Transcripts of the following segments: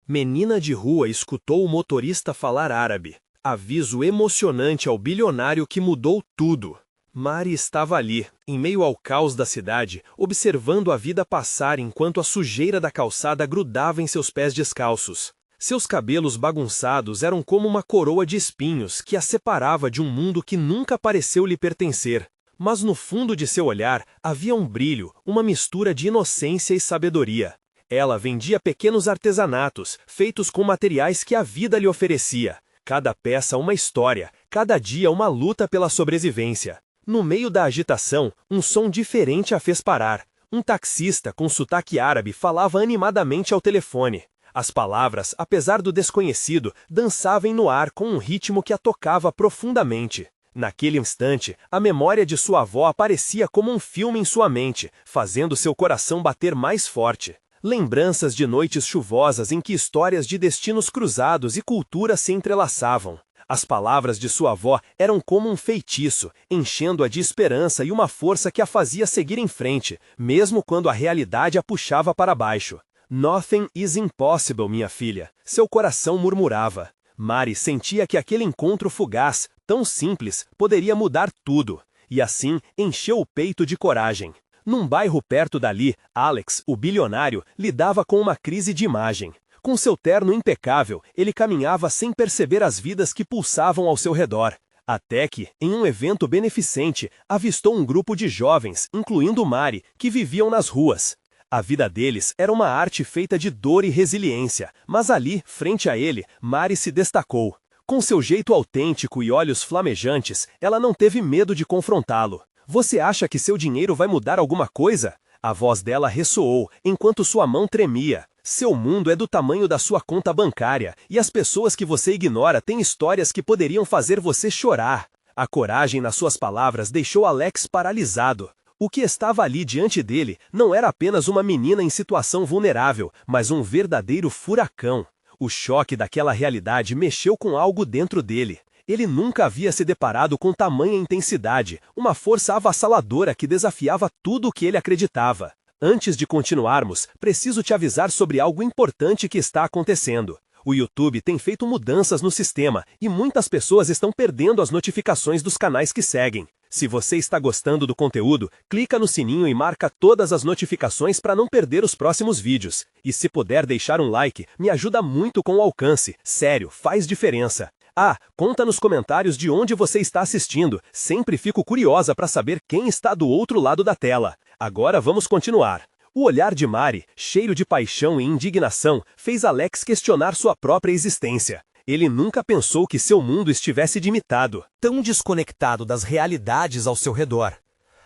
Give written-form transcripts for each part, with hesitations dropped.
Menina de rua escutou o motorista falar árabe. Aviso emocionante ao bilionário que mudou tudo. Mari estava ali, em meio ao caos da cidade, observando a vida passar enquanto a sujeira da calçada grudava em seus pés descalços. Seus cabelos bagunçados eram como uma coroa de espinhos que a separava de um mundo que nunca pareceu lhe pertencer. Mas no fundo de seu olhar havia um brilho, uma mistura de inocência e sabedoria. Ela vendia pequenos artesanatos, feitos com materiais que a vida lhe oferecia. Cada peça uma história, cada dia uma luta pela sobrevivência. No meio da agitação, um som diferente a fez parar. Um taxista com sotaque árabe falava animadamente ao telefone. As palavras, apesar do desconhecido, dançavam no ar com um ritmo que a tocava profundamente. Naquele instante, a memória de sua avó aparecia como um filme em sua mente, fazendo seu coração bater mais forte. Lembranças de noites chuvosas em que histórias de destinos cruzados e culturas se entrelaçavam. As palavras de sua avó eram como um feitiço, enchendo-a de esperança e uma força que a fazia seguir em frente, mesmo quando a realidade a puxava para baixo. Nothing is impossible, minha filha, seu coração murmurava. Mari sentia que aquele encontro fugaz, tão simples, poderia mudar tudo, e assim encheu o peito de coragem. Num bairro perto dali, Alex, o bilionário, lidava com uma crise de imagem. Com seu terno impecável, ele caminhava sem perceber as vidas que pulsavam ao seu redor. Até que, em um evento beneficente, avistou um grupo de jovens, incluindo Mari, que viviam nas ruas. A vida deles era uma arte feita de dor e resiliência, mas ali, frente a ele, Mari se destacou. Com seu jeito autêntico e olhos flamejantes, ela não teve medo de confrontá-lo. Você acha que seu dinheiro vai mudar alguma coisa? A voz dela ressoou, enquanto sua mão tremia. Seu mundo é do tamanho da sua conta bancária, e as pessoas que você ignora têm histórias que poderiam fazer você chorar. A coragem nas suas palavras deixou Alex paralisado. O que estava ali diante dele não era apenas uma menina em situação vulnerável, mas um verdadeiro furacão. O choque daquela realidade mexeu com algo dentro dele. Ele nunca havia se deparado com tamanha intensidade, uma força avassaladora que desafiava tudo o que ele acreditava. Antes de continuarmos, preciso te avisar sobre algo importante que está acontecendo. O YouTube tem feito mudanças no sistema e muitas pessoas estão perdendo as notificações dos canais que seguem. Se você está gostando do conteúdo, clica no sininho e marca todas as notificações para não perder os próximos vídeos. E se puder deixar um like, me ajuda muito com o alcance. Sério, faz diferença. Ah, conta nos comentários de onde você está assistindo. Sempre fico curiosa para saber quem está do outro lado da tela. Agora vamos continuar. O olhar de Mari, cheio de paixão e indignação, fez Alex questionar sua própria existência. Ele nunca pensou que seu mundo estivesse limitado, tão desconectado das realidades ao seu redor.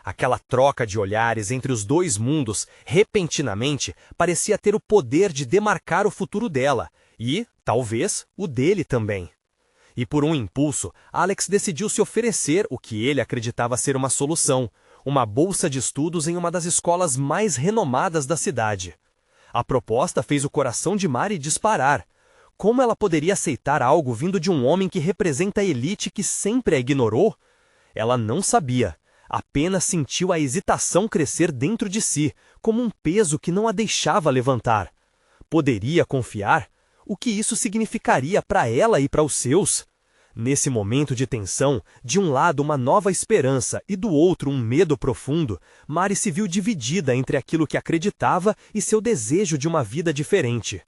Aquela troca de olhares entre os dois mundos, repentinamente, parecia ter o poder de demarcar o futuro dela, e, talvez, o dele também. E por um impulso, Alex decidiu se oferecer o que ele acreditava ser uma solução, uma bolsa de estudos em uma das escolas mais renomadas da cidade. A proposta fez o coração de Mari disparar. Como ela poderia aceitar algo vindo de um homem que representa a elite que sempre a ignorou? Ela não sabia, apenas sentiu a hesitação crescer dentro de si, como um peso que não a deixava levantar. Poderia confiar? O que isso significaria para ela e para os seus? Nesse momento de tensão, de um lado uma nova esperança e do outro um medo profundo, Mari se viu dividida entre aquilo que acreditava e seu desejo de uma vida diferente.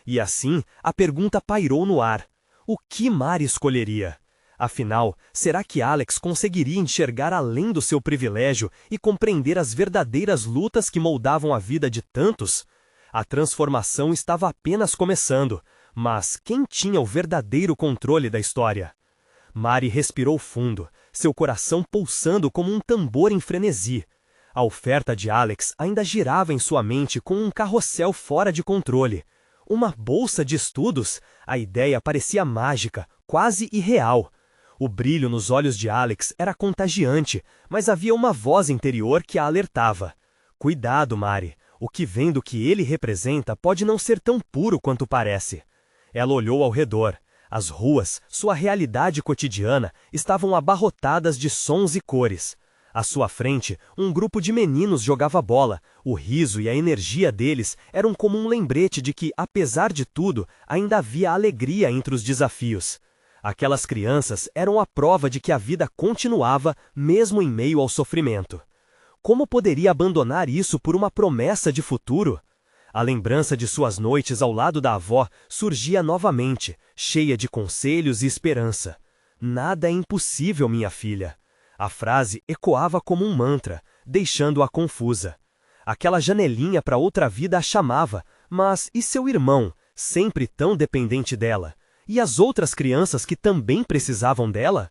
E assim, a pergunta pairou no ar. O que Mari escolheria? Afinal, será que Alex conseguiria enxergar além do seu privilégio e compreender as verdadeiras lutas que moldavam a vida de tantos? A transformação estava apenas começando, mas quem tinha o verdadeiro controle da história? Mari respirou fundo, seu coração pulsando como um tambor em frenesi. A oferta de Alex ainda girava em sua mente com um carrossel fora de controle. Uma bolsa de estudos? A ideia parecia mágica, quase irreal. O brilho nos olhos de Alex era contagiante, mas havia uma voz interior que a alertava. Cuidado, Mari. O que vem do que ele representa pode não ser tão puro quanto parece. Ela olhou ao redor. As ruas, sua realidade cotidiana, estavam abarrotadas de sons e cores. À sua frente, um grupo de meninos jogava bola. O riso e a energia deles eram como um lembrete de que, apesar de tudo, ainda havia alegria entre os desafios. Aquelas crianças eram a prova de que a vida continuava, mesmo em meio ao sofrimento. Como poderia abandonar isso por uma promessa de futuro? A lembrança de suas noites ao lado da avó surgia novamente, cheia de conselhos e esperança. Nada é impossível, minha filha. A frase ecoava como um mantra, deixando-a confusa. Aquela janelinha para outra vida a chamava, mas e seu irmão, sempre tão dependente dela? E as outras crianças que também precisavam dela?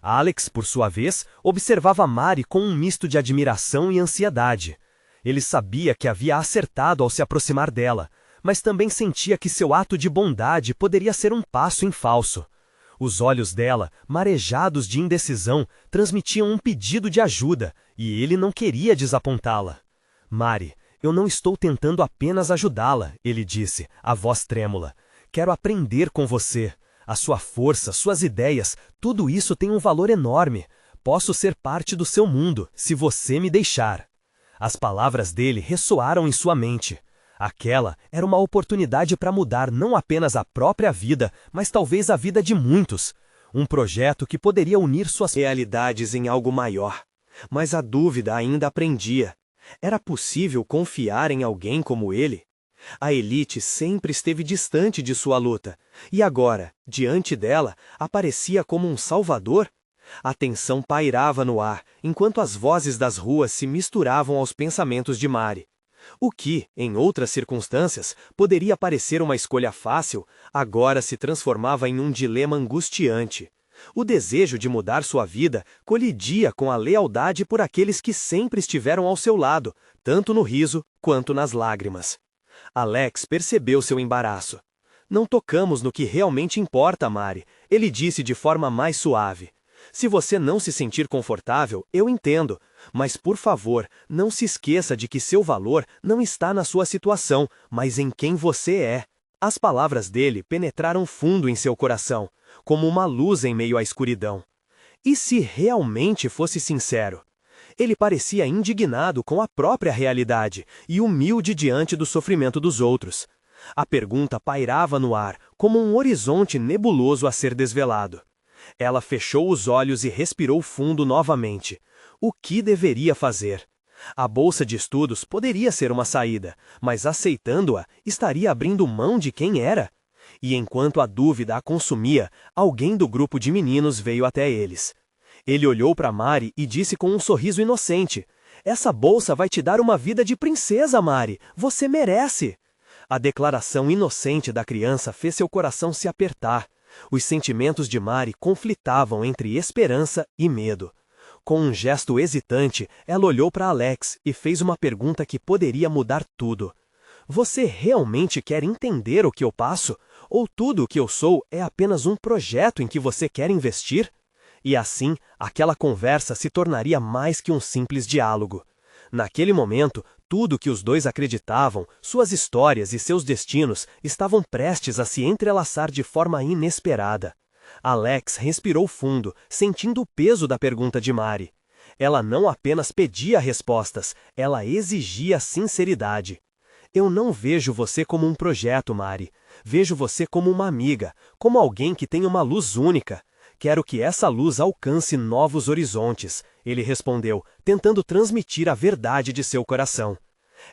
Alex, por sua vez, observava Mari com um misto de admiração e ansiedade. Ele sabia que havia acertado ao se aproximar dela, mas também sentia que seu ato de bondade poderia ser um passo em falso. Os olhos dela, marejados de indecisão, transmitiam um pedido de ajuda, e ele não queria desapontá-la. Mari, eu não estou tentando apenas ajudá-la, ele disse, a voz trêmula. Quero aprender com você. A sua força, suas ideias, tudo isso tem um valor enorme. Posso ser parte do seu mundo, se você me deixar. As palavras dele ressoaram em sua mente. Aquela era uma oportunidade para mudar não apenas a própria vida, mas talvez a vida de muitos. Um projeto que poderia unir suas realidades em algo maior. Mas a dúvida ainda prendia. Era possível confiar em alguém como ele? A elite sempre esteve distante de sua luta, e agora, diante dela, aparecia como um salvador? A tensão pairava no ar, enquanto as vozes das ruas se misturavam aos pensamentos de Mari. O que, em outras circunstâncias, poderia parecer uma escolha fácil, agora se transformava em um dilema angustiante. O desejo de mudar sua vida colidia com a lealdade por aqueles que sempre estiveram ao seu lado, tanto no riso quanto nas lágrimas. Alex percebeu seu embaraço. Não tocamos no que realmente importa, Mari, ele disse de forma mais suave. Se você não se sentir confortável, eu entendo. Mas, por favor, não se esqueça de que seu valor não está na sua situação, mas em quem você é. As palavras dele penetraram fundo em seu coração, como uma luz em meio à escuridão. E se realmente fosse sincero? Ele parecia indignado com a própria realidade e humilde diante do sofrimento dos outros. A pergunta pairava no ar, como um horizonte nebuloso a ser desvelado. Ela fechou os olhos e respirou fundo novamente. O que deveria fazer? A bolsa de estudos poderia ser uma saída, mas aceitando-a, estaria abrindo mão de quem era? E enquanto a dúvida a consumia, alguém do grupo de meninos veio até eles. Ele olhou para Mari e disse com um sorriso inocente: "Essa bolsa vai te dar uma vida de princesa, Mari. Você merece." A declaração inocente da criança fez seu coração se apertar. Os sentimentos de Mari conflitavam entre esperança e medo. Com um gesto hesitante, ela olhou para Alex e fez uma pergunta que poderia mudar tudo. "Você realmente quer entender o que eu passo? Ou tudo o que eu sou é apenas um projeto em que você quer investir?" E assim, aquela conversa se tornaria mais que um simples diálogo. Naquele momento, tudo que os dois acreditavam, suas histórias e seus destinos, estavam prestes a se entrelaçar de forma inesperada. Alex respirou fundo, sentindo o peso da pergunta de Mari. Ela não apenas pedia respostas, ela exigia sinceridade. "Eu não vejo você como um projeto, Mari. Vejo você como uma amiga, como alguém que tem uma luz única. Quero que essa luz alcance novos horizontes", ele respondeu, tentando transmitir a verdade de seu coração.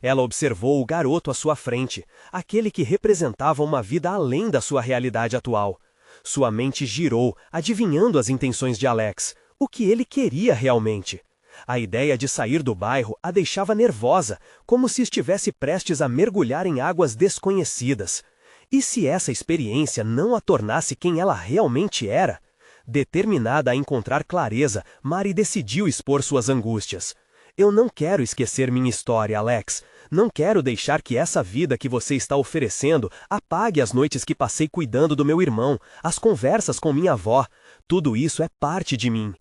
Ela observou o garoto à sua frente, aquele que representava uma vida além da sua realidade atual. Sua mente girou, adivinhando as intenções de Alex, o que ele queria realmente. A ideia de sair do bairro a deixava nervosa, como se estivesse prestes a mergulhar em águas desconhecidas. E se essa experiência não a tornasse quem ela realmente era? Determinada a encontrar clareza, Mari decidiu expor suas angústias. "Eu não quero esquecer minha história, Alex. Não quero deixar que essa vida que você está oferecendo apague as noites que passei cuidando do meu irmão, as conversas com minha avó. Tudo isso é parte de mim."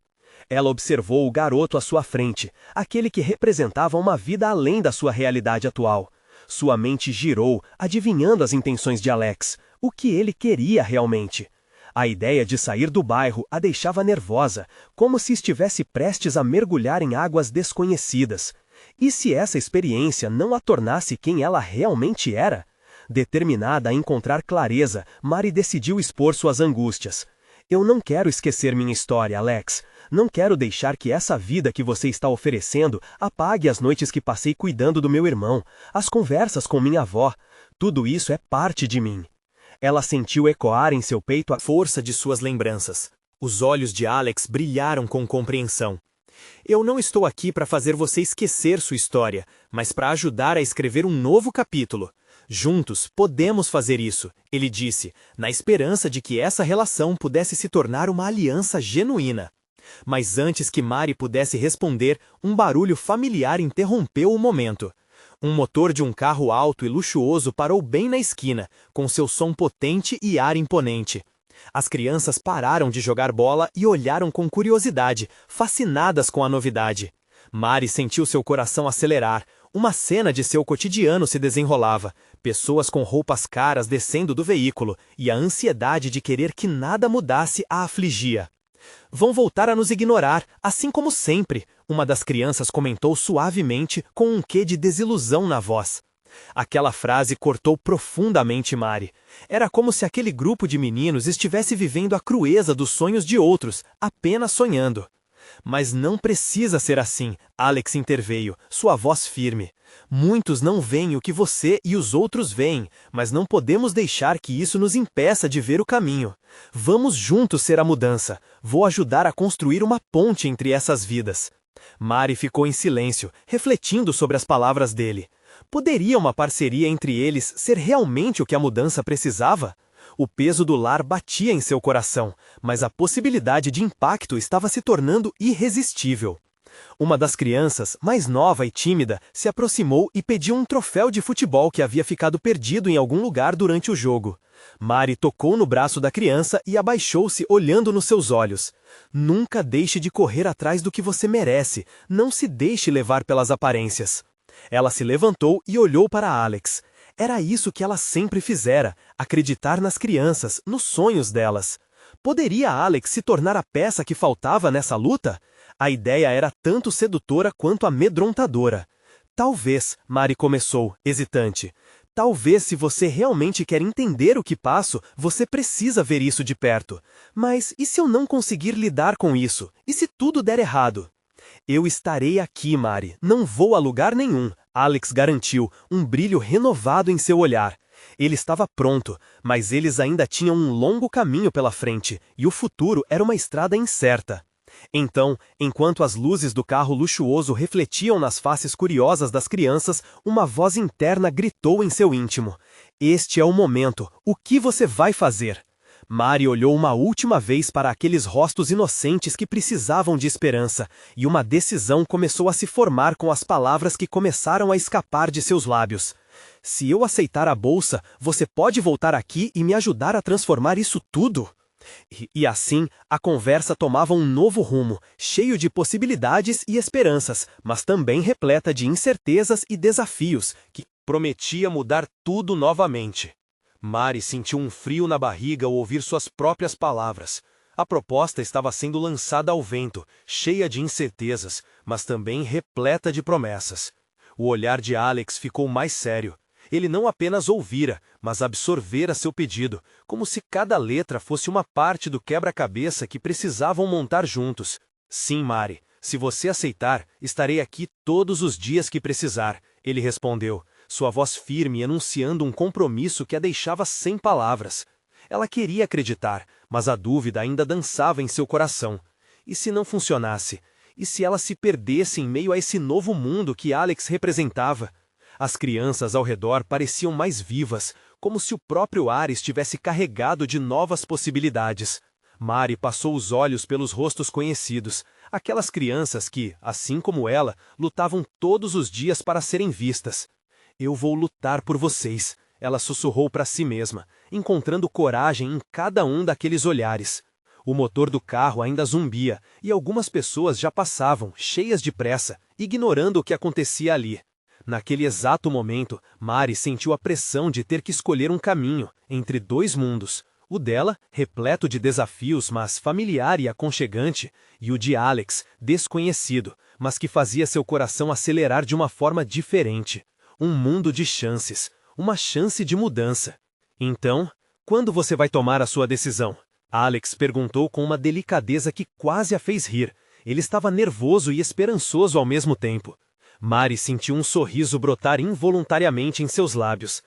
Ela observou o garoto à sua frente, aquele que representava uma vida além da sua realidade atual. Sua mente girou, adivinhando as intenções de Alex, o que ele queria realmente. A ideia de sair do bairro a deixava nervosa, como se estivesse prestes a mergulhar em águas desconhecidas. E se essa experiência não a tornasse quem ela realmente era? Determinada a encontrar clareza, Mari decidiu expor suas angústias. Eu não quero esquecer minha história, Alex. Não quero deixar que essa vida que você está oferecendo apague as noites que passei cuidando do meu irmão, as conversas com minha avó. Tudo isso é parte de mim. Ela sentiu ecoar em seu peito a força de suas lembranças. Os olhos de Alex brilharam com compreensão. Eu não estou aqui para fazer você esquecer sua história, mas para ajudar a escrever um novo capítulo. Juntos, podemos fazer isso, ele disse, na esperança de que essa relação pudesse se tornar uma aliança genuína. Mas antes que Mari pudesse responder, um barulho familiar interrompeu o momento. Um motor de um carro alto e luxuoso parou bem na esquina, com seu som potente e ar imponente. As crianças pararam de jogar bola e olharam com curiosidade, fascinadas com a novidade. Mari sentiu seu coração acelerar. Uma cena de seu cotidiano se desenrolava. Pessoas com roupas caras descendo do veículo, e a ansiedade de querer que nada mudasse a afligia. Vão voltar a nos ignorar, assim como sempre, uma das crianças comentou suavemente com um quê de desilusão na voz. Aquela frase cortou profundamente Mari. Era como se aquele grupo de meninos estivesse vivendo a crueza dos sonhos de outros, apenas sonhando. Mas não precisa ser assim, Alex interveio, sua voz firme. Muitos não veem o que você e os outros veem, mas não podemos deixar que isso nos impeça de ver o caminho. Vamos juntos ser a mudança. Vou ajudar a construir uma ponte entre essas vidas. Mari ficou em silêncio, refletindo sobre as palavras dele. Poderia uma parceria entre eles ser realmente o que a mudança precisava? O peso do lar batia em seu coração, mas a possibilidade de impacto estava se tornando irresistível. Uma das crianças, mais nova e tímida, se aproximou e pediu um troféu de futebol que havia ficado perdido em algum lugar durante o jogo. Mari tocou no braço da criança e abaixou-se olhando nos seus olhos. Nunca deixe de correr atrás do que você merece, não se deixe levar pelas aparências. Ela se levantou e olhou para Alex. Era isso que ela sempre fizera, acreditar nas crianças, nos sonhos delas. Poderia Alex se tornar a peça que faltava nessa luta? A ideia era tanto sedutora quanto amedrontadora. Talvez, Mari começou, hesitante. Talvez se você realmente quer entender o que passo, você precisa ver isso de perto. Mas e se eu não conseguir lidar com isso? E se tudo der errado? Eu estarei aqui, Mari. Não vou a lugar nenhum. Alex garantiu, um brilho renovado em seu olhar. Ele estava pronto, mas eles ainda tinham um longo caminho pela frente, e o futuro era uma estrada incerta. Então, enquanto as luzes do carro luxuoso refletiam nas faces curiosas das crianças, uma voz interna gritou em seu íntimo. Este é o momento. O que você vai fazer? Mari olhou uma última vez para aqueles rostos inocentes que precisavam de esperança, e uma decisão começou a se formar com as palavras que começaram a escapar de seus lábios. Se eu aceitar a bolsa, você pode voltar aqui e me ajudar a transformar isso tudo? E assim, a conversa tomava um novo rumo, cheio de possibilidades e esperanças, mas também repleta de incertezas e desafios, que prometia mudar tudo novamente. Mari sentiu um frio na barriga ao ouvir suas próprias palavras. A proposta estava sendo lançada ao vento, cheia de incertezas, mas também repleta de promessas. O olhar de Alex ficou mais sério. Ele não apenas ouvira, mas absorvera seu pedido, como se cada letra fosse uma parte do quebra-cabeça que precisavam montar juntos. Sim, Mari, se você aceitar, estarei aqui todos os dias que precisar, ele respondeu, sua voz firme enunciando um compromisso que a deixava sem palavras. Ela queria acreditar, mas a dúvida ainda dançava em seu coração. E se não funcionasse? E se ela se perdesse em meio a esse novo mundo que Alex representava? As crianças ao redor pareciam mais vivas, como se o próprio ar estivesse carregado de novas possibilidades. Mari passou os olhos pelos rostos conhecidos, aquelas crianças que, assim como ela, lutavam todos os dias para serem vistas. Eu vou lutar por vocês, ela sussurrou para si mesma, encontrando coragem em cada um daqueles olhares. O motor do carro ainda zumbia, e algumas pessoas já passavam, cheias de pressa, ignorando o que acontecia ali. Naquele exato momento, Mari sentiu a pressão de ter que escolher um caminho entre dois mundos, O dela, repleto de desafios, mas familiar e aconchegante, e o de Alex, desconhecido, mas que fazia seu coração acelerar de uma forma diferente. Um mundo de chances, uma chance de mudança. Então, quando você vai tomar a sua decisão? Alex perguntou com uma delicadeza que quase a fez rir. Ele estava nervoso e esperançoso ao mesmo tempo. Mari sentiu um sorriso brotar involuntariamente em seus lábios.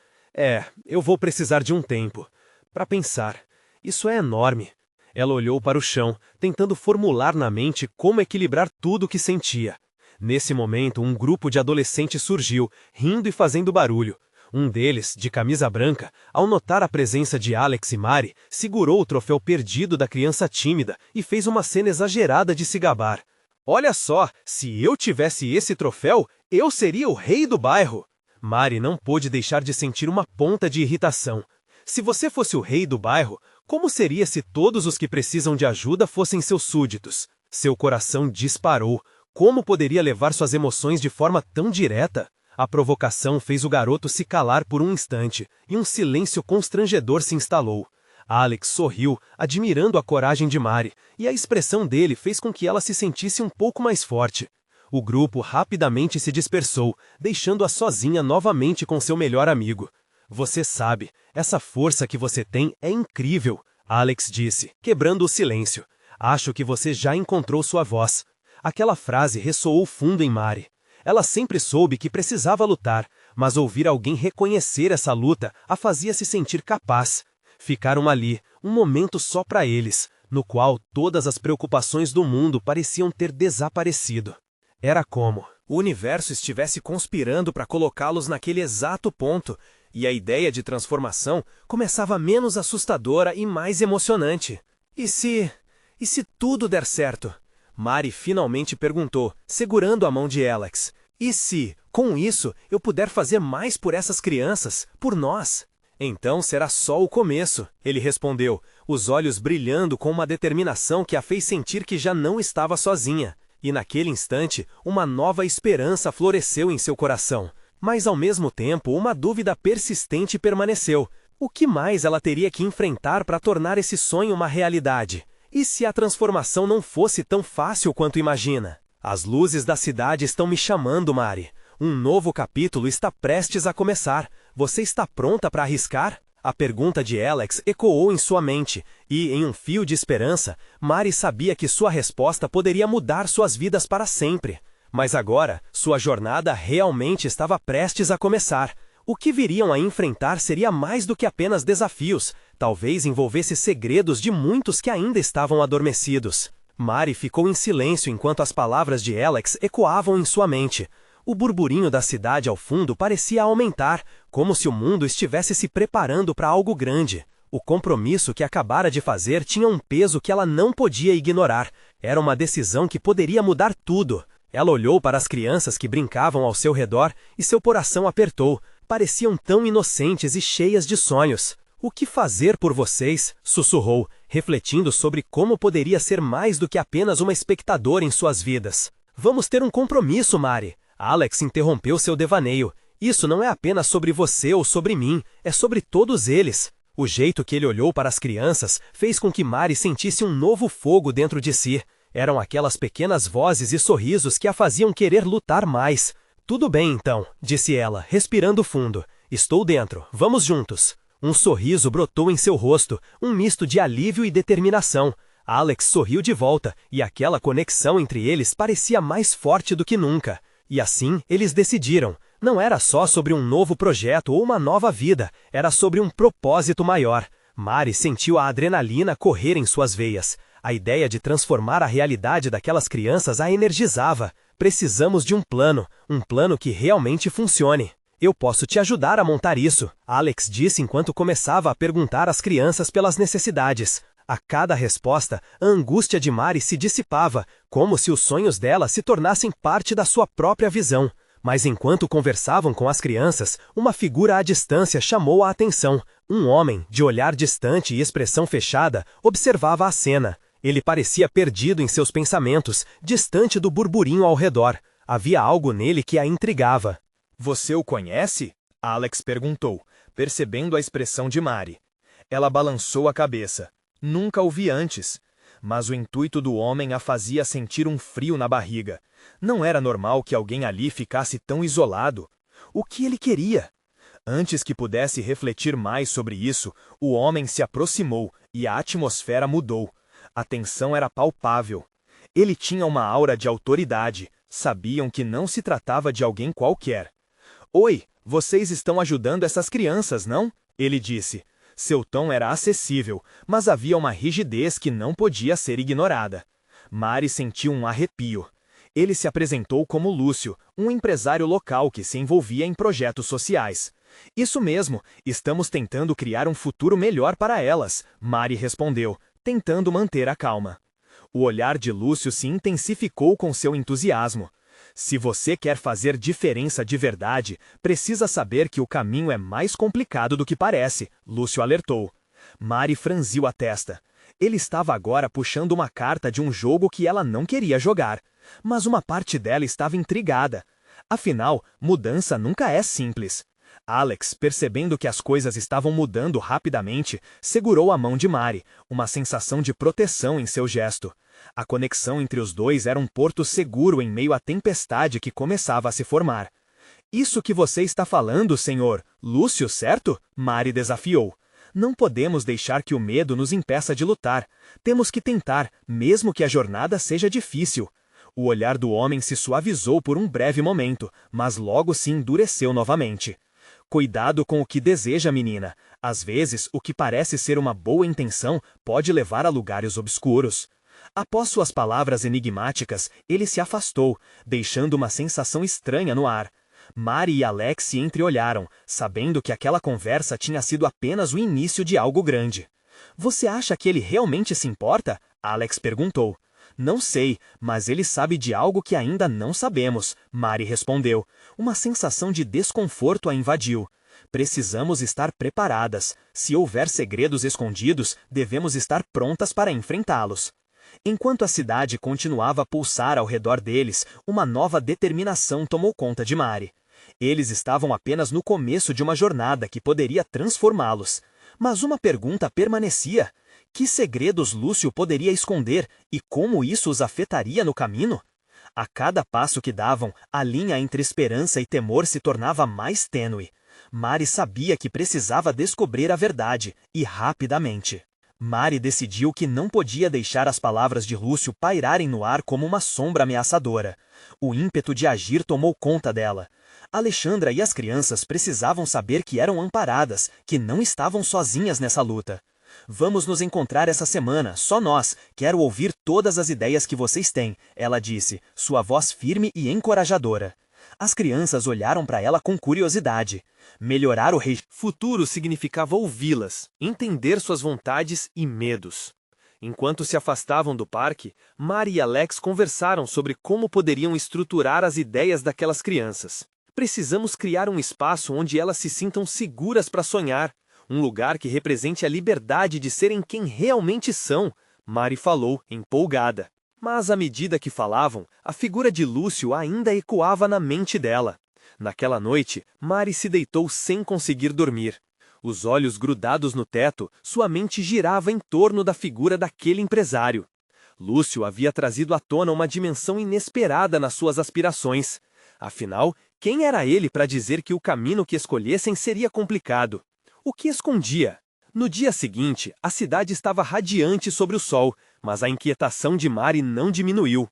Eu vou precisar de um tempo. Para pensar. Isso é enorme. Ela olhou para o chão, tentando formular na mente como equilibrar tudo o que sentia. Nesse momento, um grupo de adolescentes surgiu, rindo e fazendo barulho. Um deles, de camisa branca, ao notar a presença de Alex e Mari, segurou o troféu perdido da criança tímida e fez uma cena exagerada de se gabar. Olha só, se eu tivesse esse troféu, eu seria o rei do bairro. Mari não pôde deixar de sentir uma ponta de irritação. Se você fosse o rei do bairro, como seria se todos os que precisam de ajuda fossem seus súditos? Seu coração disparou. Como poderia levar suas emoções de forma tão direta? A provocação fez o garoto se calar por um instante, e um silêncio constrangedor se instalou. Alex sorriu, admirando a coragem de Mari, e a expressão dele fez com que ela se sentisse um pouco mais forte. O grupo rapidamente se dispersou, deixando-a sozinha novamente com seu melhor amigo. Você sabe, essa força que você tem é incrível, Alex disse, quebrando o silêncio. Acho que você já encontrou sua voz. Aquela frase ressoou fundo em Mari. Ela sempre soube que precisava lutar, mas ouvir alguém reconhecer essa luta a fazia se sentir capaz. Ficaram ali, um momento só para eles, no qual todas as preocupações do mundo pareciam ter desaparecido. Era como o universo estivesse conspirando para colocá-los naquele exato ponto, e a ideia de transformação começava menos assustadora e mais emocionante. E se tudo der certo? Mari finalmente perguntou, segurando a mão de Alex. E se, com isso, eu puder fazer mais por essas crianças, por nós? Então será só o começo, ele respondeu, os olhos brilhando com uma determinação que a fez sentir que já não estava sozinha. E naquele instante, uma nova esperança floresceu em seu coração. Mas ao mesmo tempo, uma dúvida persistente permaneceu. O que mais ela teria que enfrentar para tornar esse sonho uma realidade? E se a transformação não fosse tão fácil quanto imagina? As luzes da cidade estão me chamando, Mari. Um novo capítulo está prestes a começar. Você está pronta para arriscar? A pergunta de Alex ecoou em sua mente, e, em um fio de esperança, Mari sabia que sua resposta poderia mudar suas vidas para sempre. Mas agora, sua jornada realmente estava prestes a começar. O que viriam a enfrentar seria mais do que apenas desafios, talvez envolvesse segredos de muitos que ainda estavam adormecidos. Mari ficou em silêncio enquanto as palavras de Alex ecoavam em sua mente. O burburinho da cidade ao fundo parecia aumentar, como se o mundo estivesse se preparando para algo grande. O compromisso que acabara de fazer tinha um peso que ela não podia ignorar. Era uma decisão que poderia mudar tudo. Ela olhou para as crianças que brincavam ao seu redor e seu coração apertou. Pareciam tão inocentes e cheias de sonhos. O que fazer por vocês? Sussurrou, refletindo sobre como poderia ser mais do que apenas uma espectadora em suas vidas. Vamos ter um compromisso, Mari. Alex interrompeu seu devaneio. Isso não é apenas sobre você ou sobre mim, é sobre todos eles. O jeito que ele olhou para as crianças fez com que Mari sentisse um novo fogo dentro de si. Eram aquelas pequenas vozes e sorrisos que a faziam querer lutar mais. Tudo bem, então, disse ela, respirando fundo. Estou dentro, vamos juntos. Um sorriso brotou em seu rosto, um misto de alívio e determinação. Alex sorriu de volta, e aquela conexão entre eles parecia mais forte do que nunca. E assim, eles decidiram. Não era só sobre um novo projeto ou uma nova vida, era sobre um propósito maior. Mari sentiu a adrenalina correr em suas veias. A ideia de transformar a realidade daquelas crianças a energizava. Precisamos de um plano que realmente funcione. Eu posso te ajudar a montar isso, Alex disse enquanto começava a perguntar às crianças pelas necessidades. A cada resposta, a angústia de Mari se dissipava, como se os sonhos dela se tornassem parte da sua própria visão. Mas enquanto conversavam com as crianças, uma figura à distância chamou a atenção. Um homem, de olhar distante e expressão fechada, observava a cena. Ele parecia perdido em seus pensamentos, distante do burburinho ao redor. Havia algo nele que a intrigava. Você o conhece? Alex perguntou, percebendo a expressão de Mari. Ela balançou a cabeça. Nunca o vi antes. Mas o intuito do homem a fazia sentir um frio na barriga. Não era normal que alguém ali ficasse tão isolado. O que ele queria? Antes que pudesse refletir mais sobre isso, o homem se aproximou e a atmosfera mudou. A tensão era palpável. Ele tinha uma aura de autoridade. Sabiam que não se tratava de alguém qualquer. Oi, vocês estão ajudando essas crianças, não? Ele disse. Seu tom era acessível, mas havia uma rigidez que não podia ser ignorada. Mari sentiu um arrepio. Ele se apresentou como Lúcio, um empresário local que se envolvia em projetos sociais. Isso mesmo, estamos tentando criar um futuro melhor para elas, Mari respondeu, tentando manter a calma. O olhar de Lúcio se intensificou com seu entusiasmo. Se você quer fazer diferença de verdade, precisa saber que o caminho é mais complicado do que parece, Lúcio alertou. Mari franziu a testa. Ele estava agora puxando uma carta de um jogo que ela não queria jogar. Mas uma parte dela estava intrigada. Afinal, mudança nunca é simples. Alex, percebendo que as coisas estavam mudando rapidamente, segurou a mão de Mari, uma sensação de proteção em seu gesto. A conexão entre os dois era um porto seguro em meio à tempestade que começava a se formar. Isso que você está falando, senhor, Lúcio, certo? Mari desafiou. Não podemos deixar que o medo nos impeça de lutar. Temos que tentar, mesmo que a jornada seja difícil. O olhar do homem se suavizou por um breve momento, mas logo se endureceu novamente. Cuidado com o que deseja, menina. Às vezes, o que parece ser uma boa intenção pode levar a lugares obscuros. Após suas palavras enigmáticas, ele se afastou, deixando uma sensação estranha no ar. Mari e Alex se entreolharam, sabendo que aquela conversa tinha sido apenas o início de algo grande. Você acha que ele realmente se importa? Alex perguntou. Não sei, mas ele sabe de algo que ainda não sabemos, Mari respondeu. Uma sensação de desconforto a invadiu. Precisamos estar preparadas. Se houver segredos escondidos, devemos estar prontas para enfrentá-los. Enquanto a cidade continuava a pulsar ao redor deles, uma nova determinação tomou conta de Mari. Eles estavam apenas no começo de uma jornada que poderia transformá-los. Mas uma pergunta permanecia. Que segredos Lúcio poderia esconder e como isso os afetaria no caminho? A cada passo que davam, a linha entre esperança e temor se tornava mais tênue. Mari sabia que precisava descobrir a verdade, e rapidamente. Mari decidiu que não podia deixar as palavras de Lúcio pairarem no ar como uma sombra ameaçadora. O ímpeto de agir tomou conta dela. Alexandra e as crianças precisavam saber que eram amparadas, que não estavam sozinhas nessa luta. Vamos nos encontrar essa semana, só nós. Quero ouvir todas as ideias que vocês têm, ela disse, sua voz firme e encorajadora. As crianças olharam para ela com curiosidade. Melhorar o futuro significava ouvi-las, entender suas vontades e medos. Enquanto se afastavam do parque, Mari e Alex conversaram sobre como poderiam estruturar as ideias daquelas crianças. Precisamos criar um espaço onde elas se sintam seguras para sonhar, um lugar que represente a liberdade de serem quem realmente são, Mari falou, empolgada. Mas à medida que falavam, a figura de Lúcio ainda ecoava na mente dela. Naquela noite, Mari se deitou sem conseguir dormir. Os olhos grudados no teto, sua mente girava em torno da figura daquele empresário. Lúcio havia trazido à tona uma dimensão inesperada nas suas aspirações. Afinal, quem era ele para dizer que o caminho que escolhessem seria complicado? O que escondia? No dia seguinte, a cidade estava radiante sobre o sol, mas a inquietação de Mari não diminuiu.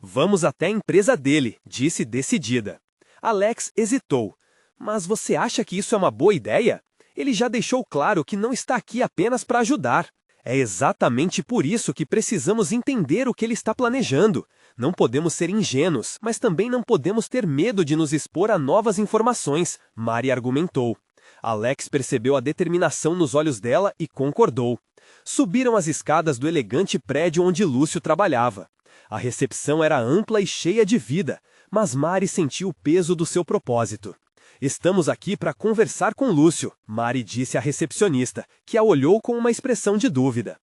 Vamos até a empresa dele, disse decidida. Alex hesitou. Mas você acha que isso é uma boa ideia? Ele já deixou claro que não está aqui apenas para ajudar. É exatamente por isso que precisamos entender o que ele está planejando. Não podemos ser ingênuos, mas também não podemos ter medo de nos expor a novas informações, Mari argumentou. Alex percebeu a determinação nos olhos dela e concordou. Subiram as escadas do elegante prédio onde Lúcio trabalhava. A recepção era ampla e cheia de vida, mas Mari sentiu o peso do seu propósito. Estamos aqui para conversar com Lúcio, Mari disse à recepcionista, que a olhou com uma expressão de dúvida.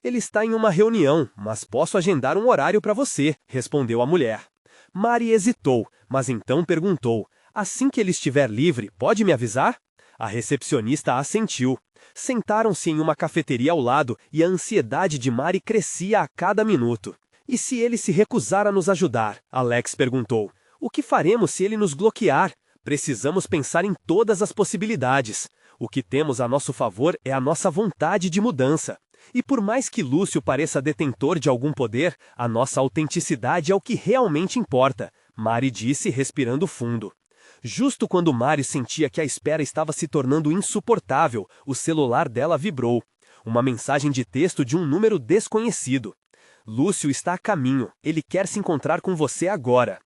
Ele está em uma reunião, mas posso agendar um horário para você, respondeu a mulher. Mari hesitou, mas então perguntou, assim que ele estiver livre, pode me avisar? A recepcionista assentiu. Sentaram-se em uma cafeteria ao lado e a ansiedade de Mari crescia a cada minuto. E se ele se recusar a nos ajudar? Alex perguntou. O que faremos se ele nos bloquear? Precisamos pensar em todas as possibilidades. O que temos a nosso favor é a nossa vontade de mudança. E por mais que Lúcio pareça detentor de algum poder, a nossa autenticidade é o que realmente importa, Mari disse, respirando fundo. Justo quando Mari sentia que a espera estava se tornando insuportável, o celular dela vibrou. Uma mensagem de texto de um número desconhecido. Lúcio está a caminho, ele quer se encontrar com você agora.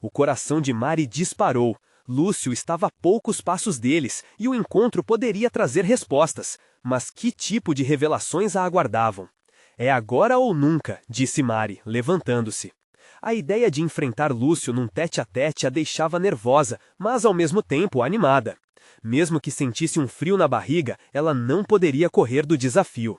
O coração de Mari disparou. Lúcio estava a poucos passos deles, e o encontro poderia trazer respostas. Mas que tipo de revelações a aguardavam? É agora ou nunca, disse Mari, levantando-se. A ideia de enfrentar Lúcio num tete-a-tete a deixava nervosa, mas ao mesmo tempo animada. Mesmo que sentisse um frio na barriga, ela não poderia correr do desafio.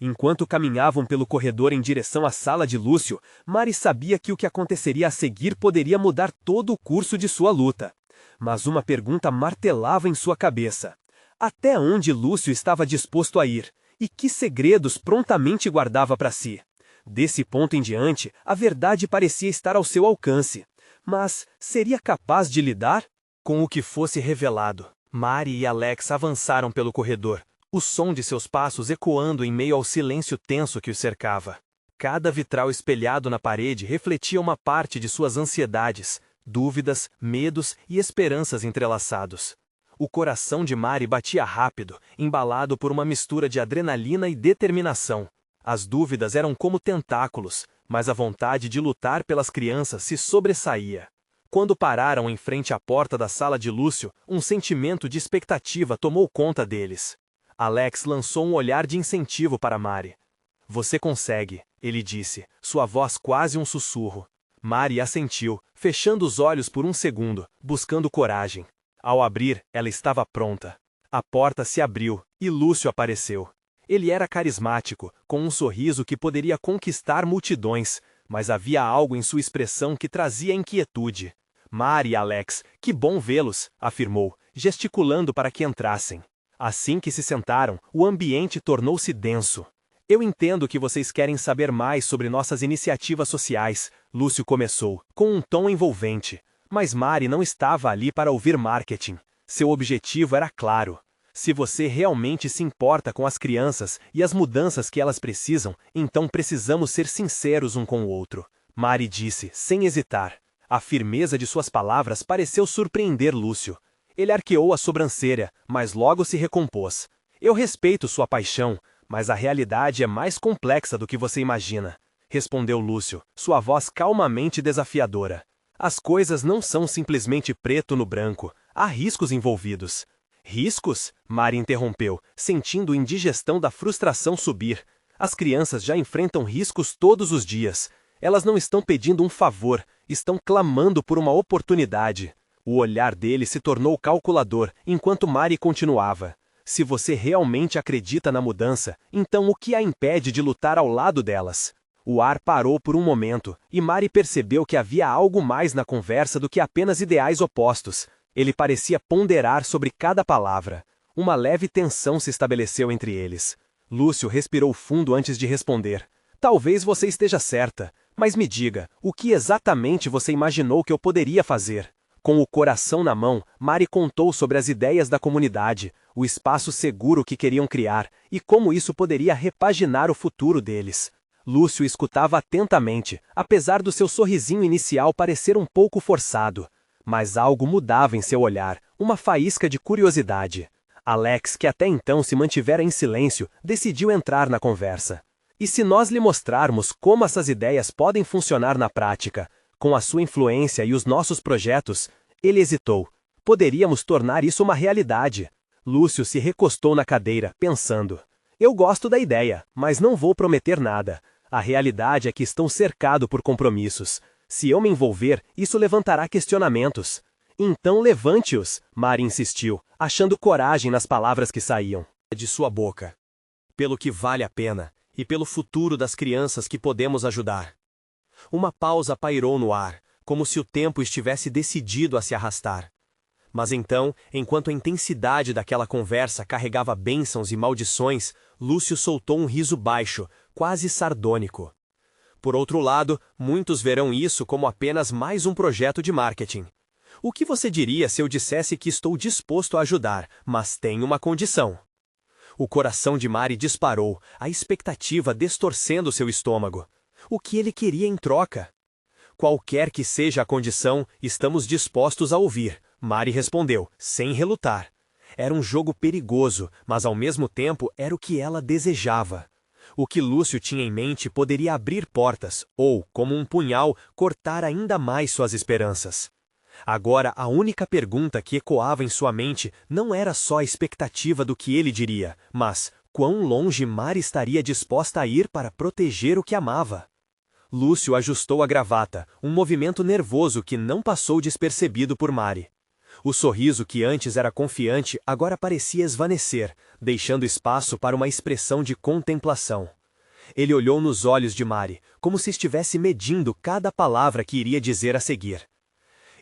Enquanto caminhavam pelo corredor em direção à sala de Lúcio, Mari sabia que o que aconteceria a seguir poderia mudar todo o curso de sua luta. Mas uma pergunta martelava em sua cabeça. Até onde Lúcio estava disposto a ir? E que segredos prontamente guardava para si? Desse ponto em diante, a verdade parecia estar ao seu alcance. Mas seria capaz de lidar com o que fosse revelado? Mari e Alex avançaram pelo corredor, o som de seus passos ecoando em meio ao silêncio tenso que os cercava. Cada vitral espelhado na parede refletia uma parte de suas ansiedades, dúvidas, medos e esperanças entrelaçados. O coração de Mari batia rápido, embalado por uma mistura de adrenalina e determinação. As dúvidas eram como tentáculos, mas a vontade de lutar pelas crianças se sobressaía. Quando pararam em frente à porta da sala de Lúcio, um sentimento de expectativa tomou conta deles. Alex lançou um olhar de incentivo para Mari. Você consegue, ele disse, sua voz quase um sussurro. Mari assentiu, fechando os olhos por um segundo, buscando coragem. Ao abrir, ela estava pronta. A porta se abriu, e Lúcio apareceu. Ele era carismático, com um sorriso que poderia conquistar multidões, mas havia algo em sua expressão que trazia inquietude. Mari e Alex, que bom vê-los, afirmou, gesticulando para que entrassem. Assim que se sentaram, o ambiente tornou-se denso. Eu entendo que vocês querem saber mais sobre nossas iniciativas sociais, Lúcio começou, com um tom envolvente. Mas Mari não estava ali para ouvir marketing. Seu objetivo era claro. Se você realmente se importa com as crianças e as mudanças que elas precisam, então precisamos ser sinceros um com o outro. Mari disse, sem hesitar. A firmeza de suas palavras pareceu surpreender Lúcio. Ele arqueou a sobrancelha, mas logo se recompôs. Eu respeito sua paixão, mas a realidade é mais complexa do que você imagina, respondeu Lúcio, sua voz calmamente desafiadora. As coisas não são simplesmente preto no branco, há riscos envolvidos. Riscos? Mari interrompeu, sentindo indigestão da frustração subir. As crianças já enfrentam riscos todos os dias. Elas não estão pedindo um favor, estão clamando por uma oportunidade. O olhar dele se tornou calculador, enquanto Mari continuava. Se você realmente acredita na mudança, então o que a impede de lutar ao lado delas? O ar parou por um momento, e Mari percebeu que havia algo mais na conversa do que apenas ideais opostos. Ele parecia ponderar sobre cada palavra. Uma leve tensão se estabeleceu entre eles. Lúcio respirou fundo antes de responder. Talvez você esteja certa, mas me diga, o que exatamente você imaginou que eu poderia fazer? Com o coração na mão, Mari contou sobre as ideias da comunidade, o espaço seguro que queriam criar e como isso poderia repaginar o futuro deles. Lúcio escutava atentamente, apesar do seu sorrisinho inicial parecer um pouco forçado. Mas algo mudava em seu olhar, uma faísca de curiosidade. Alex, que até então se mantivera em silêncio, decidiu entrar na conversa. E se nós lhe mostrarmos como essas ideias podem funcionar na prática, com a sua influência e os nossos projetos, ele hesitou. Poderíamos tornar isso uma realidade. Lúcio se recostou na cadeira, pensando. Eu gosto da ideia, mas não vou prometer nada. A realidade é que estão cercado por compromissos. Se eu me envolver, isso levantará questionamentos. Então levante-os, Mari insistiu, achando coragem nas palavras que saíam de sua boca. Pelo que vale a pena, e pelo futuro das crianças que podemos ajudar. Uma pausa pairou no ar, como se o tempo estivesse decidido a se arrastar. Mas então, enquanto a intensidade daquela conversa carregava bênçãos e maldições, Lúcio soltou um riso baixo, quase sardônico. Por outro lado, muitos verão isso como apenas mais um projeto de marketing. O que você diria se eu dissesse que estou disposto a ajudar, mas tenho uma condição? O coração de Mari disparou, a expectativa distorcendo seu estômago. O que ele queria em troca? Qualquer que seja a condição, estamos dispostos a ouvir, Mari respondeu, sem relutar. Era um jogo perigoso, mas ao mesmo tempo era o que ela desejava. O que Lúcio tinha em mente poderia abrir portas, ou, como um punhal, cortar ainda mais suas esperanças. Agora, a única pergunta que ecoava em sua mente não era só a expectativa do que ele diria, mas quão longe Mari estaria disposta a ir para proteger o que amava. Lúcio ajustou a gravata, um movimento nervoso que não passou despercebido por Mari. O sorriso que antes era confiante agora parecia esvanecer, deixando espaço para uma expressão de contemplação. Ele olhou nos olhos de Mari, como se estivesse medindo cada palavra que iria dizer a seguir.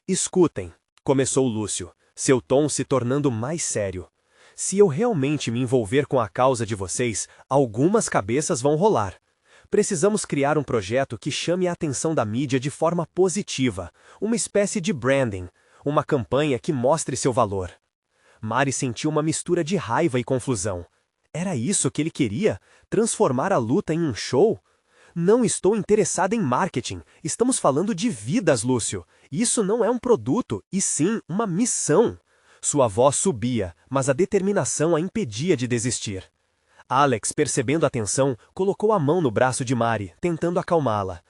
Escutem, começou Lúcio, seu tom se tornando mais sério. Se eu realmente me envolver com a causa de vocês, algumas cabeças vão rolar. Precisamos criar um projeto que chame a atenção da mídia de forma positiva, uma espécie de branding, uma campanha que mostre seu valor. Mari sentiu uma mistura de raiva e confusão. Era isso que ele queria? Transformar a luta em um show? Não estou interessada em marketing. Estamos falando de vidas, Lúcio. Isso não é um produto, e sim uma missão. Sua voz subia, mas a determinação a impedia de desistir. Alex, percebendo a tensão, colocou a mão no braço de Mari, tentando acalmá-la.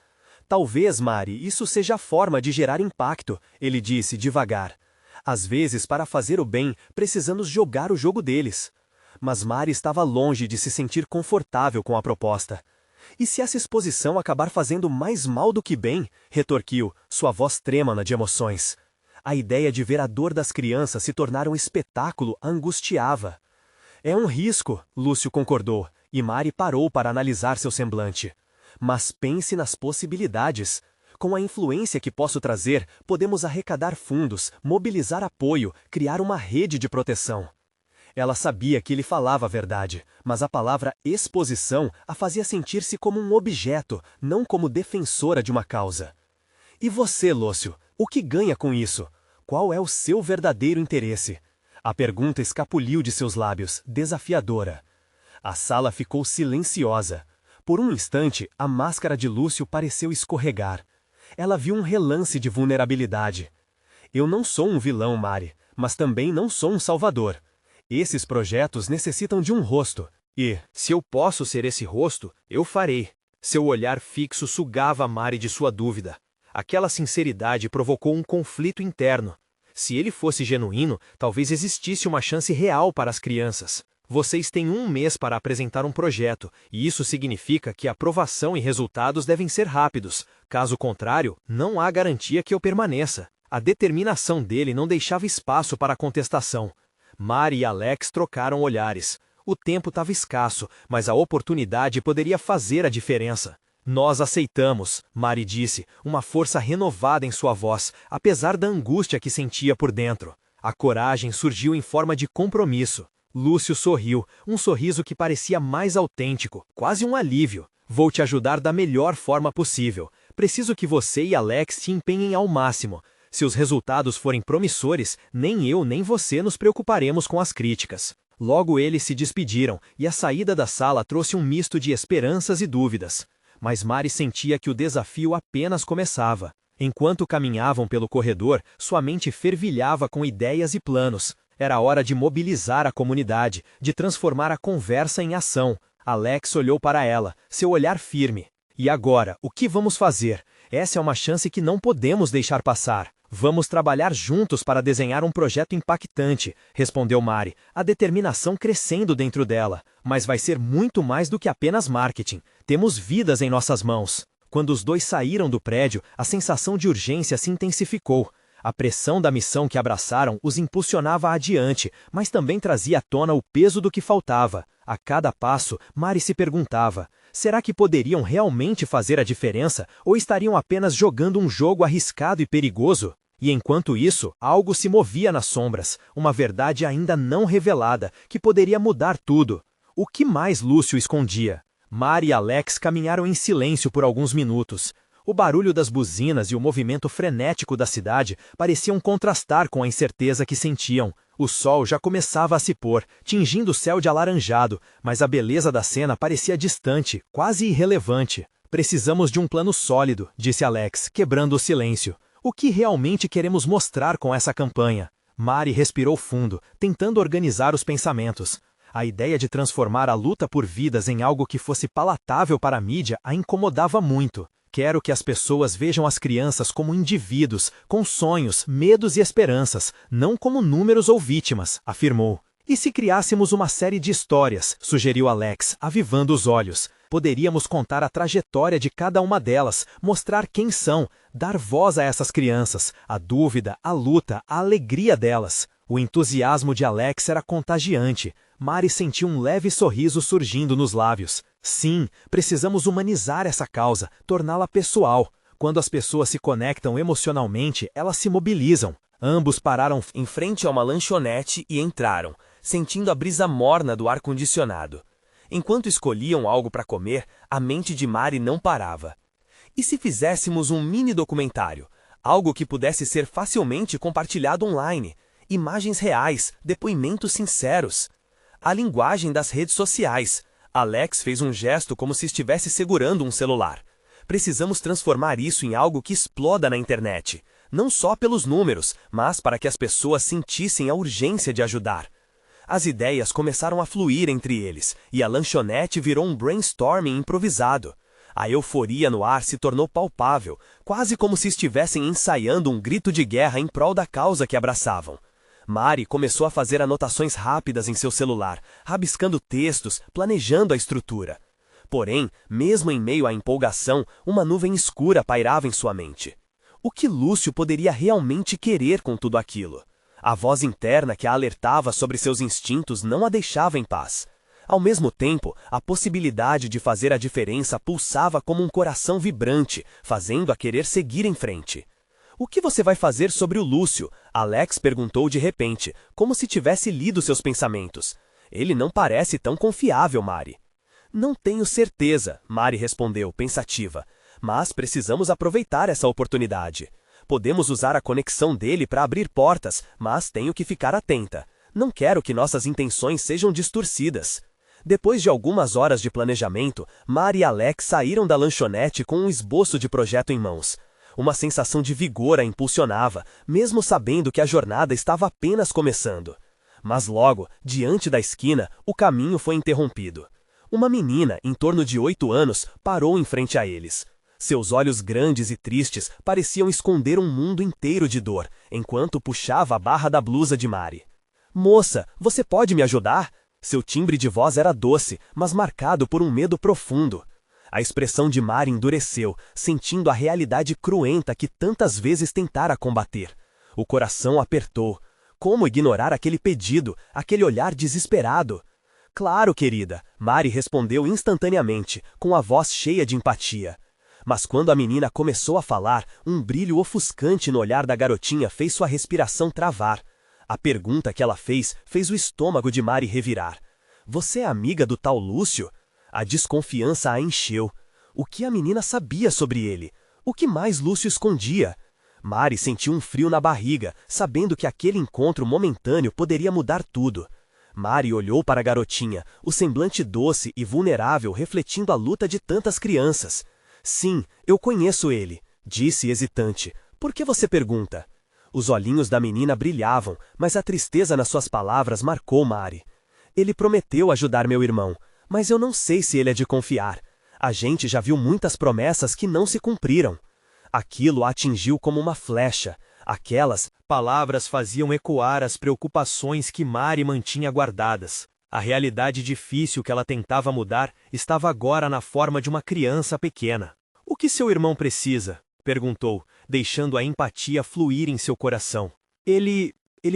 Talvez, Mari, isso seja a forma de gerar impacto, ele disse devagar. Às vezes, para fazer o bem, precisamos jogar o jogo deles. Mas Mari estava longe de se sentir confortável com a proposta. E se essa exposição acabar fazendo mais mal do que bem? Retorquiu, sua voz trêmula de emoções. A ideia de ver a dor das crianças se tornar um espetáculo a angustiava. É um risco, Lúcio concordou, e Mari parou para analisar seu semblante. Mas pense nas possibilidades. Com a influência que posso trazer, podemos arrecadar fundos, mobilizar apoio, criar uma rede de proteção. Ela sabia que ele falava a verdade, mas a palavra exposição a fazia sentir-se como um objeto, não como defensora de uma causa. E você, Lúcio, o que ganha com isso? Qual é o seu verdadeiro interesse? A pergunta escapuliu de seus lábios, desafiadora. A sala ficou silenciosa. Por um instante, a máscara de Lúcio pareceu escorregar. Ela viu um relance de vulnerabilidade. Eu não sou um vilão, Mari, mas também não sou um salvador. Esses projetos necessitam de um rosto. E, se eu posso ser esse rosto, eu farei. Seu olhar fixo sugava Mari de sua dúvida. Aquela sinceridade provocou um conflito interno. Se ele fosse genuíno, talvez existisse uma chance real para as crianças. Vocês têm um mês para apresentar um projeto, e isso significa que a aprovação e resultados devem ser rápidos. Caso contrário, não há garantia que eu permaneça. A determinação dele não deixava espaço para contestação. Mari e Alex trocaram olhares. O tempo estava escasso, mas a oportunidade poderia fazer a diferença. Nós aceitamos, Mari disse, uma força renovada em sua voz, apesar da angústia que sentia por dentro. A coragem surgiu em forma de compromisso. Lúcio sorriu, um sorriso que parecia mais autêntico, quase um alívio. Vou te ajudar da melhor forma possível. Preciso que você e Alex se empenhem ao máximo. Se os resultados forem promissores, nem eu nem você nos preocuparemos com as críticas. Logo eles se despediram, e a saída da sala trouxe um misto de esperanças e dúvidas. Mas Mari sentia que o desafio apenas começava. Enquanto caminhavam pelo corredor, sua mente fervilhava com ideias e planos. Era hora de mobilizar a comunidade, de transformar a conversa em ação. Alex olhou para ela, seu olhar firme. E agora, o que vamos fazer? Essa é uma chance que não podemos deixar passar. Vamos trabalhar juntos para desenhar um projeto impactante, respondeu Mari, a determinação crescendo dentro dela. Mas vai ser muito mais do que apenas marketing. Temos vidas em nossas mãos. Quando os dois saíram do prédio, a sensação de urgência se intensificou. A pressão da missão que abraçaram os impulsionava adiante, mas também trazia à tona o peso do que faltava. A cada passo, Mari se perguntava, será que poderiam realmente fazer a diferença ou estariam apenas jogando um jogo arriscado e perigoso? E enquanto isso, algo se movia nas sombras, uma verdade ainda não revelada, que poderia mudar tudo. O que mais Lúcio escondia? Mari e Alex caminharam em silêncio por alguns minutos. O barulho das buzinas e o movimento frenético da cidade pareciam contrastar com a incerteza que sentiam. O sol já começava a se pôr, tingindo o céu de alaranjado, mas a beleza da cena parecia distante, quase irrelevante. Precisamos de um plano sólido, disse Alex, quebrando o silêncio. O que realmente queremos mostrar com essa campanha? Mari respirou fundo, tentando organizar os pensamentos. A ideia de transformar a luta por vidas em algo que fosse palatável para a mídia a incomodava muito. Quero que as pessoas vejam as crianças como indivíduos, com sonhos, medos e esperanças, não como números ou vítimas, afirmou. E se criássemos uma série de histórias, sugeriu Alex, avivando os olhos. Poderíamos contar a trajetória de cada uma delas, mostrar quem são, dar voz a essas crianças, a dúvida, a luta, a alegria delas. O entusiasmo de Alex era contagiante. Mari sentiu um leve sorriso surgindo nos lábios. Sim, precisamos humanizar essa causa, torná-la pessoal. Quando as pessoas se conectam emocionalmente, elas se mobilizam. Ambos pararam em frente a uma lanchonete e entraram, sentindo a brisa morna do ar-condicionado. Enquanto escolhiam algo para comer, a mente de Mari não parava. E se fizéssemos um mini documentário? Algo que pudesse ser facilmente compartilhado online. Imagens reais, depoimentos sinceros. A linguagem das redes sociais. Alex fez um gesto como se estivesse segurando um celular. Precisamos transformar isso em algo que exploda na internet. Não só pelos números, mas para que as pessoas sentissem a urgência de ajudar. As ideias começaram a fluir entre eles, e a lanchonete virou um brainstorming improvisado. A euforia no ar se tornou palpável, quase como se estivessem ensaiando um grito de guerra em prol da causa que abraçavam. Mari começou a fazer anotações rápidas em seu celular, rabiscando textos, planejando a estrutura. Porém, mesmo em meio à empolgação, uma nuvem escura pairava em sua mente. O que Lúcio poderia realmente querer com tudo aquilo? A voz interna que a alertava sobre seus instintos não a deixava em paz. Ao mesmo tempo, a possibilidade de fazer a diferença pulsava como um coração vibrante, fazendo-a querer seguir em frente. O que você vai fazer sobre o Lúcio? Alex perguntou de repente, como se tivesse lido seus pensamentos. Ele não parece tão confiável, Mari. Não tenho certeza, Mari respondeu, pensativa. Mas precisamos aproveitar essa oportunidade. Podemos usar a conexão dele para abrir portas, mas tenho que ficar atenta. Não quero que nossas intenções sejam distorcidas. Depois de algumas horas de planejamento, Mari e Alex saíram da lanchonete com um esboço de projeto em mãos. Uma sensação de vigor a impulsionava, mesmo sabendo que a jornada estava apenas começando. Mas logo, diante da esquina, o caminho foi interrompido. Uma menina, em torno de 8 anos, parou em frente a eles. Seus olhos grandes e tristes pareciam esconder um mundo inteiro de dor, enquanto puxava a barra da blusa de Mari. Moça, você pode me ajudar? Seu timbre de voz era doce, mas marcado por um medo profundo. A expressão de Mari endureceu, sentindo a realidade cruenta que tantas vezes tentara combater. O coração apertou. Como ignorar aquele pedido, aquele olhar desesperado? Claro, querida, Mari respondeu instantaneamente, com a voz cheia de empatia. Mas quando a menina começou a falar, um brilho ofuscante no olhar da garotinha fez sua respiração travar. A pergunta que ela fez o estômago de Mari revirar. Você é amiga do tal Lúcio? A desconfiança a encheu. O que a menina sabia sobre ele? O que mais Lúcio escondia? Mari sentiu um frio na barriga, sabendo que aquele encontro momentâneo poderia mudar tudo. Mari olhou para a garotinha, o semblante doce e vulnerável refletindo a luta de tantas crianças. Sim, eu conheço ele, disse hesitante. Por que você pergunta? Os olhinhos da menina brilhavam, mas a tristeza nas suas palavras marcou Mari. Ele prometeu ajudar meu irmão, mas eu não sei se ele é de confiar. A gente já viu muitas promessas que não se cumpriram. Aquilo a atingiu como uma flecha. Aquelas palavras faziam ecoar as preocupações que Mari mantinha guardadas. A realidade difícil que ela tentava mudar estava agora na forma de uma criança pequena. O que seu irmão precisa? Perguntou, deixando a empatia fluir em seu coração. Ele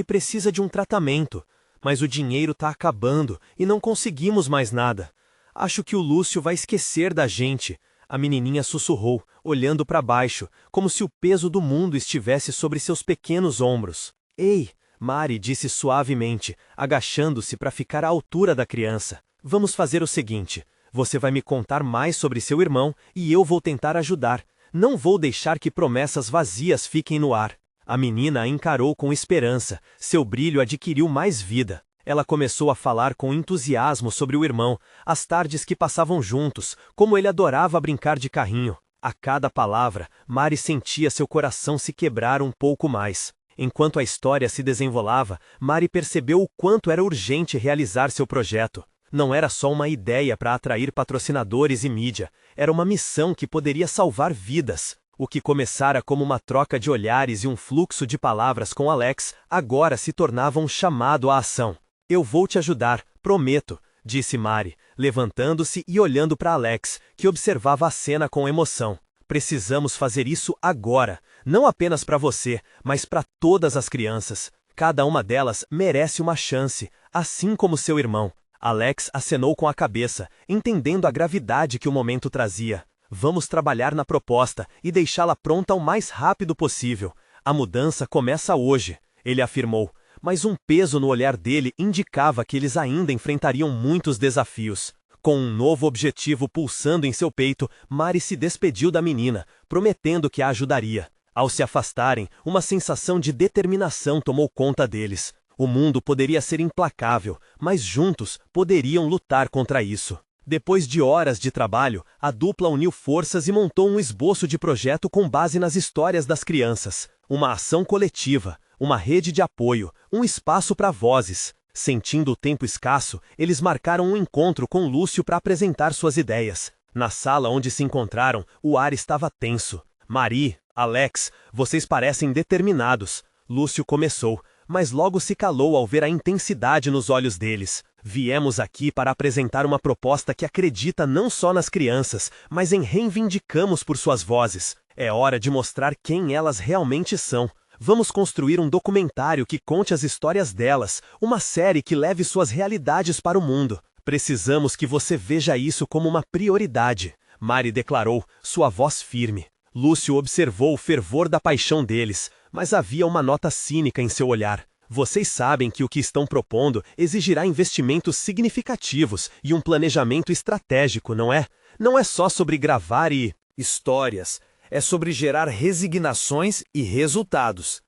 precisa de um tratamento, mas o dinheiro está acabando e não conseguimos mais nada. Acho que o Lúcio vai esquecer da gente. A menininha sussurrou, olhando para baixo, como se o peso do mundo estivesse sobre seus pequenos ombros. Ei, Mari disse suavemente, agachando-se para ficar à altura da criança. Vamos fazer o seguinte. Você vai me contar mais sobre seu irmão e eu vou tentar ajudar. Não vou deixar que promessas vazias fiquem no ar. A menina a encarou com esperança. Seu brilho adquiriu mais vida. Ela começou a falar com entusiasmo sobre o irmão, as tardes que passavam juntos, como ele adorava brincar de carrinho. A cada palavra, Mari sentia seu coração se quebrar um pouco mais. Enquanto a história se desenrolava, Mari percebeu o quanto era urgente realizar seu projeto. Não era só uma ideia para atrair patrocinadores e mídia, era uma missão que poderia salvar vidas. O que começara como uma troca de olhares e um fluxo de palavras com Alex, agora se tornava um chamado à ação. Eu vou te ajudar, prometo, disse Mari, levantando-se e olhando para Alex, que observava a cena com emoção. Precisamos fazer isso agora, não apenas para você, mas para todas as crianças. Cada uma delas merece uma chance, assim como seu irmão. Alex acenou com a cabeça, entendendo a gravidade que o momento trazia. Vamos trabalhar na proposta e deixá-la pronta o mais rápido possível. A mudança começa hoje, ele afirmou, mas um peso no olhar dele indicava que eles ainda enfrentariam muitos desafios. Com um novo objetivo pulsando em seu peito, Mari se despediu da menina, prometendo que a ajudaria. Ao se afastarem, uma sensação de determinação tomou conta deles. O mundo poderia ser implacável, mas juntos poderiam lutar contra isso. Depois de horas de trabalho, a dupla uniu forças e montou um esboço de projeto com base nas histórias das crianças. Uma ação coletiva, uma rede de apoio, um espaço para vozes. Sentindo o tempo escasso, eles marcaram um encontro com Lúcio para apresentar suas ideias. Na sala onde se encontraram, o ar estava tenso. Mari, Alex, vocês parecem determinados. Lúcio começou, mas logo se calou ao ver a intensidade nos olhos deles. Viemos aqui para apresentar uma proposta que acredita não só nas crianças, mas em reivindicamos por suas vozes. É hora de mostrar quem elas realmente são. Vamos construir um documentário que conte as histórias delas, uma série que leve suas realidades para o mundo. Precisamos que você veja isso como uma prioridade, Mari declarou, sua voz firme. Lúcio observou o fervor da paixão deles, mas havia uma nota cínica em seu olhar. Vocês sabem que o que estão propondo exigirá investimentos significativos e um planejamento estratégico, não é? Não é só sobre gravar histórias. É sobre gerar resignações e resultados.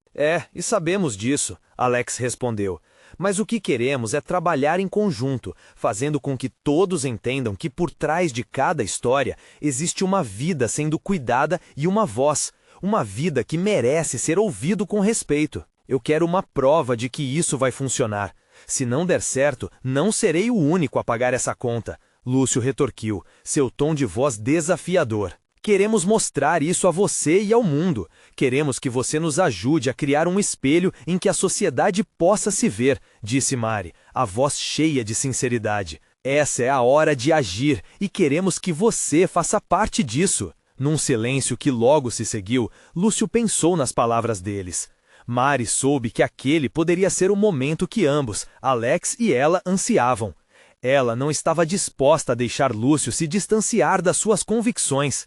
E sabemos disso, Alex respondeu. Mas o que queremos é trabalhar em conjunto, fazendo com que todos entendam que por trás de cada história existe uma vida sendo cuidada e uma voz. Uma vida que merece ser ouvido com respeito. Eu quero uma prova de que isso vai funcionar. Se não der certo, não serei o único a pagar essa conta. Lúcio retorquiu, seu tom de voz desafiador. Queremos mostrar isso a você e ao mundo. Queremos que você nos ajude a criar um espelho em que a sociedade possa se ver, disse Mari, a voz cheia de sinceridade. Essa é a hora de agir e queremos que você faça parte disso. Num silêncio que logo se seguiu, Lúcio pensou nas palavras deles. Mari soube que aquele poderia ser o momento que ambos, Alex e ela, ansiavam. Ela não estava disposta a deixar Lúcio se distanciar das suas convicções.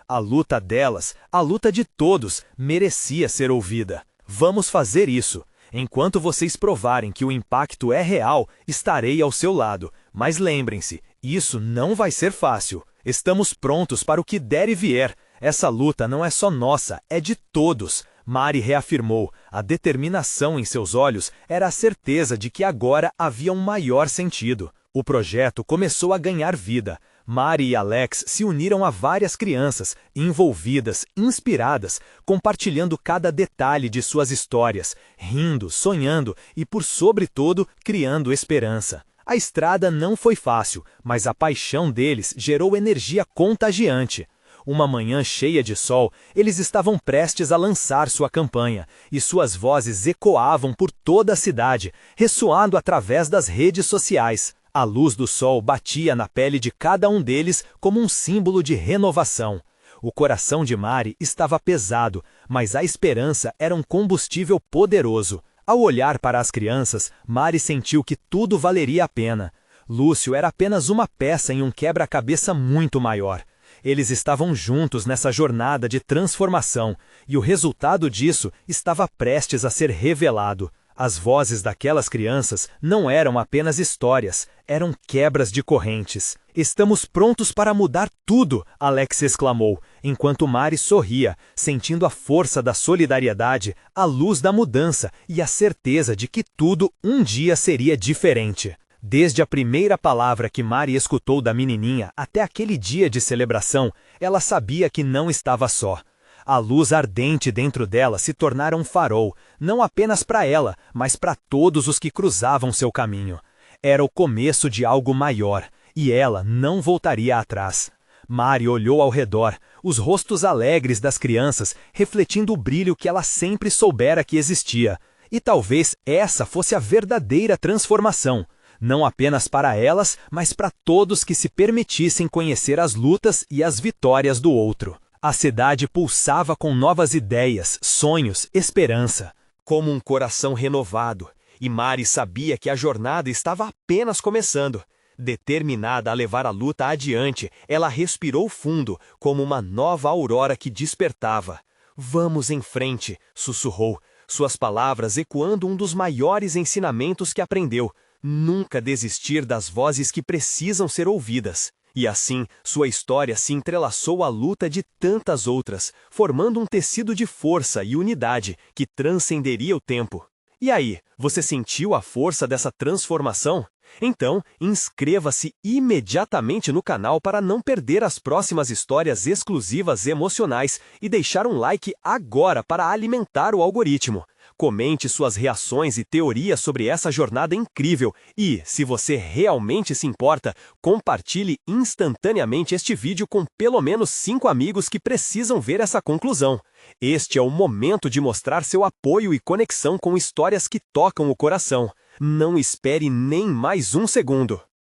A luta delas, a luta de todos, merecia ser ouvida. Vamos fazer isso. Enquanto vocês provarem que o impacto é real, estarei ao seu lado. Mas lembrem-se, isso não vai ser fácil. Estamos prontos para o que der e vier. Essa luta não é só nossa, é de todos. Mari reafirmou. A determinação em seus olhos era a certeza de que agora havia um maior sentido. O projeto começou a ganhar vida. Mari e Alex se uniram a várias crianças, envolvidas, inspiradas, compartilhando cada detalhe de suas histórias, rindo, sonhando e, por sobretudo, criando esperança. A estrada não foi fácil, mas a paixão deles gerou energia contagiante. Uma manhã cheia de sol, eles estavam prestes a lançar sua campanha, e suas vozes ecoavam por toda a cidade, ressoando através das redes sociais. A luz do sol batia na pele de cada um deles como um símbolo de renovação. O coração de Mari estava pesado, mas a esperança era um combustível poderoso. Ao olhar para as crianças, Mari sentiu que tudo valeria a pena. Lúcio era apenas uma peça em um quebra-cabeça muito maior. Eles estavam juntos nessa jornada de transformação, e o resultado disso estava prestes a ser revelado. As vozes daquelas crianças não eram apenas histórias, eram quebras de correntes. "Estamos prontos para mudar tudo", Alex exclamou, enquanto Mari sorria, sentindo a força da solidariedade, a luz da mudança e a certeza de que tudo um dia seria diferente. Desde a primeira palavra que Mari escutou da menininha até aquele dia de celebração, ela sabia que não estava só. A luz ardente dentro dela se tornara um farol, não apenas para ela, mas para todos os que cruzavam seu caminho. Era o começo de algo maior, e ela não voltaria atrás. Mari olhou ao redor, os rostos alegres das crianças refletindo o brilho que ela sempre soubera que existia. E talvez essa fosse a verdadeira transformação. Não apenas para elas, mas para todos que se permitissem conhecer as lutas e as vitórias do outro. A cidade pulsava com novas ideias, sonhos, esperança. Como um coração renovado, e Mari sabia que a jornada estava apenas começando. Determinada a levar a luta adiante, ela respirou fundo, como uma nova aurora que despertava. "Vamos em frente", sussurrou, suas palavras ecoando um dos maiores ensinamentos que aprendeu: nunca desistir das vozes que precisam ser ouvidas. E assim, sua história se entrelaçou à luta de tantas outras, formando um tecido de força e unidade que transcenderia o tempo. E aí, você sentiu a força dessa transformação? Então, inscreva-se imediatamente no canal para não perder as próximas histórias exclusivas e emocionais e deixar um like agora para alimentar o algoritmo. Comente suas reações e teorias sobre essa jornada incrível e, se você realmente se importa, compartilhe instantaneamente este vídeo com pelo menos 5 amigos que precisam ver essa conclusão. Este é o momento de mostrar seu apoio e conexão com histórias que tocam o coração. Não espere nem mais um segundo.